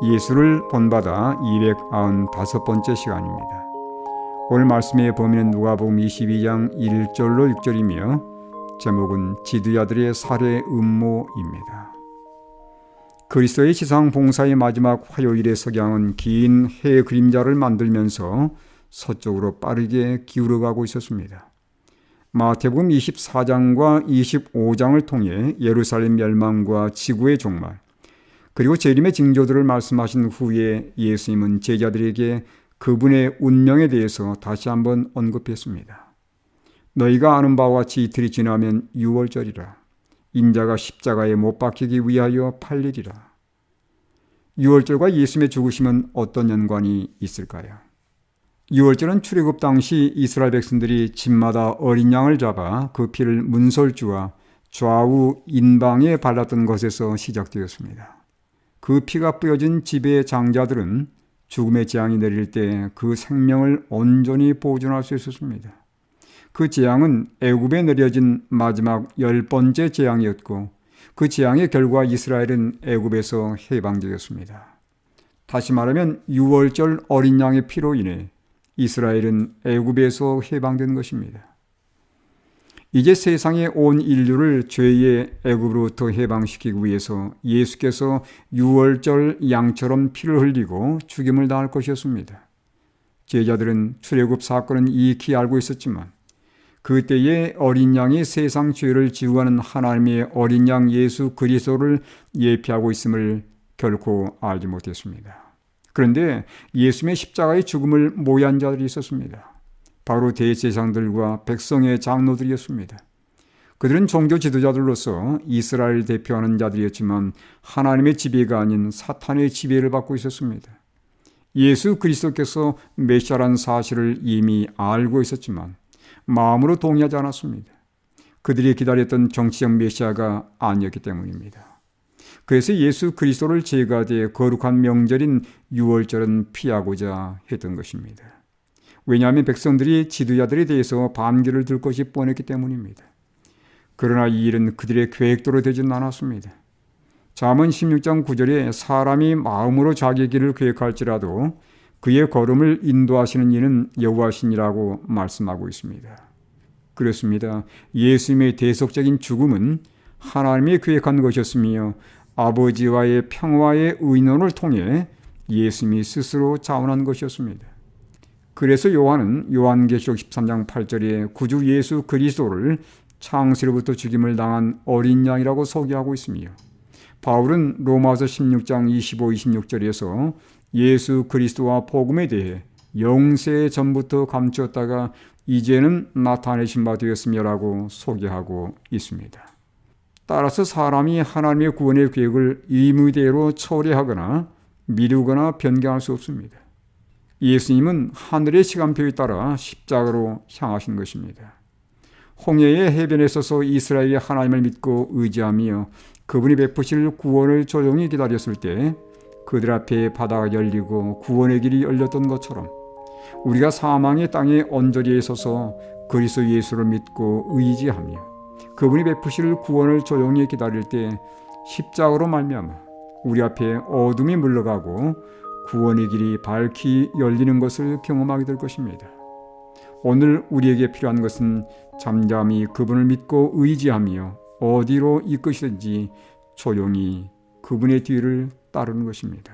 예수를 본받아 295번째 시간입니다. 오늘 말씀의 범위는 누가복음 22장 1절로 6절이며 제목은 지도자들의 살해 음모입니다. 그리스도의 지상 봉사의 마지막 화요일의 석양은 긴 해 그림자를 만들면서 서쪽으로 빠르게 기울어가고 있었습니다. 마태복음 24장과 25장을 통해 예루살렘 멸망과 지구의 종말, 그리고 재림의 징조들을 말씀하신 후에 예수님은 제자들에게 그분의 운명에 대해서 다시 한번 언급했습니다. 너희가 아는 바와 같이 이틀이 지나면 유월절이라. 인자가 십자가에 못 박히기 위하여 팔리리라. 유월절과 예수님의 죽으심은 어떤 연관이 있을까요? 유월절은 출애굽 당시 이스라엘 백성들이 집마다 어린 양을 잡아 그 피를 문설주와 좌우 인방에 발랐던 것에서 시작되었습니다. 그 피가 뿌려진 집의 장자들은 죽음의 재앙이 내릴 때 그 생명을 온전히 보존할 수 있었습니다. 그 재앙은 애굽에 내려진 마지막 10번째 재앙이었고 그 재앙의 결과 이스라엘은 애굽에서 해방되었습니다. 다시 말하면 유월절 어린 양의 피로 인해 이스라엘은 애굽에서 해방된 것입니다. 이제 세상의 온 인류를 죄의 애굽으로부터 해방시키기 위해서 예수께서 유월절 양처럼 피를 흘리고 죽임을 당할 것이었습니다. 제자들은 출애굽 사건은 익히 알고 있었지만 그때의 어린 양이 세상 죄를 지우하는 하나님의 어린 양 예수 그리스도를 예표하고 있음을 결코 알지 못했습니다. 그런데 예수님의 십자가의 죽음을 모의한 자들이 있었습니다. 바로 대제사장들과 백성의 장로들이었습니다. 그들은 종교 지도자들로서 이스라엘을 대표하는 자들이었지만 하나님의 지배가 아닌 사탄의 지배를 받고 있었습니다. 예수 그리스도께서 메시아라는 사실을 이미 알고 있었지만 마음으로 동의하지 않았습니다. 그들이 기다렸던 정치적 메시아가 아니었기 때문입니다. 그래서 예수 그리스도를 제거하되 거룩한 명절인 유월절은 피하고자 했던 것입니다. 왜냐하면 백성들이 지도자들에 대해서 반기를 들 것이 뻔했기 때문입니다. 그러나 이 일은 그들의 계획대로 되지는 않았습니다. 잠언 16장 9절에 사람이 마음으로 자기 길을 계획할지라도 그의 걸음을 인도하시는 이는 여호와시니라고 말씀하고 있습니다. 그렇습니다. 예수님의 대속적인 죽음은 하나님이 계획한 것이었으며 아버지와의 평화의 의논을 통해 예수님이 스스로 자원한 것이었습니다. 그래서 요한은 요한계시록 13장 8절에 구주 예수 그리스도를 창세로부터 죽임을 당한 어린 양이라고 소개하고 있으며 바울은 로마서 16장 25, 26절에서 예수 그리스도와 복음에 대해 영세 전부터 감추었다가 이제는 나타내신 바 되었으며라고 소개하고 있습니다. 따라서 사람이 하나님의 구원의 계획을 임의대로 초래하거나 미루거나 변경할 수 없습니다. 예수님은 하늘의 시간표에 따라 십자가로 향하신 것입니다. 홍해의 해변에 서서 이스라엘이 하나님을 믿고 의지하며 그분이 베푸실 구원을 조용히 기다렸을 때 그들 앞에 바다가 열리고 구원의 길이 열렸던 것처럼 우리가 사망의 땅의 언저리에 서서 그리스도 예수를 믿고 의지하며 그분이 베푸실 구원을 조용히 기다릴 때 십자가로 말미암아 우리 앞에 어둠이 물러가고 구원의 길이 밝히 열리는 것을 경험하게 될 것입니다. 오늘 우리에게 필요한 것은 잠잠히 그분을 믿고 의지하며 어디로 이끄시든지 조용히 그분의 뒤를 따르는 것입니다.